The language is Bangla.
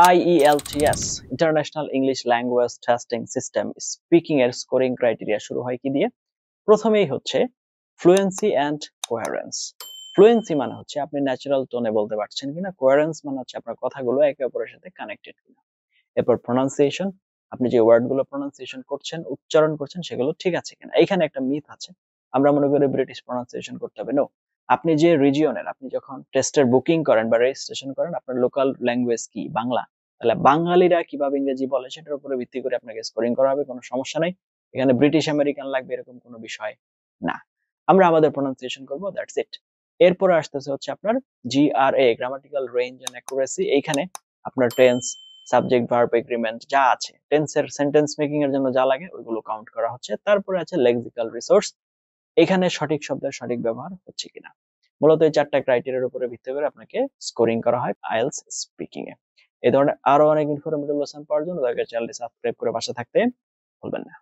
IELTS international English language testing system speaking এর স্কোরিং ক্রাইটেরিয়া শুরু হয় কি দিয়ে? প্রথমেই হচ্ছে ফ্লুয়েন্সি অ্যান্ড কোহেরেন্স। ফ্লুয়েন্সি মানে হচ্ছে আপনি ন্যাচারাল টোনে বলতে পারছেন কিনা, কোহেরেন্স মানে হচ্ছে আপনার কথাগুলো একে অপরের সাথে কানেক্টেড কিনা। এরপর প্রোনাউন্সিয়েশন, আপনি যে ওয়ার্ডগুলো প্রোনাউন্সিয়েশন করছেন, উচ্চারণ করছেন, সেগুলো ঠিক আছে কিনা। এইখানে একটা মিথ আছে, আমরা মনে করি ব্রিটিশ প্রোনাউন্সিয়েশন করতে হবে। নো, আপনি যে রিজিয়নের, আপনি যখন টেস্টের বুকিং করেন বা রেজিস্ট্রেশন করেন, আপনার লোকাল ল্যাঙ্গুয়েজ কি বাংলা, তাহলে বাঙালিরা কিভাবে ইংরেজি বলে সেটার উপরে ভিত্তি করে আপনাকে স্কোরিং করা হবে, কোনো সমস্যা নাই। এখানে ব্রিটিশ আমেরিকান লাগবে এরকম কোনো বিষয় না, আমরা আমাদের প্রোনাউন্সিয়েশন করবো, দ্যাটস ইট। এরপরে আসতেছে হচ্ছে আপনার GRA, grammatical range and accuracy. এইখানে আপনার টেন্স, সাবজেক্ট, ভার্ব, এগ্রিমেন্ট যা আছে, টেন্সের সেন্টেন্স মেকিং এর জন্য যা লাগে ওইগুলো কাউন্ট করা হচ্ছে। তারপরে আছে লেক্সিক্যাল রিসোর্স, এখানে সঠিক শব্দের সঠিক ব্যবহার হচ্ছে কিনা। মূলত এই চারটা ক্রাইটেরিয়ার উপরে ভিত্তি করে আপনাকে স্কোরিং করা হয় আইএলটিএস স্পিকিং এ। এই ধরনের আরো অনেক ইনফরমেটিভ লেসন পাওয়ার জন্য দয়া করে চ্যানেলটি সাবস্ক্রাইব করে পাশে থাকতে ভুলবেন না।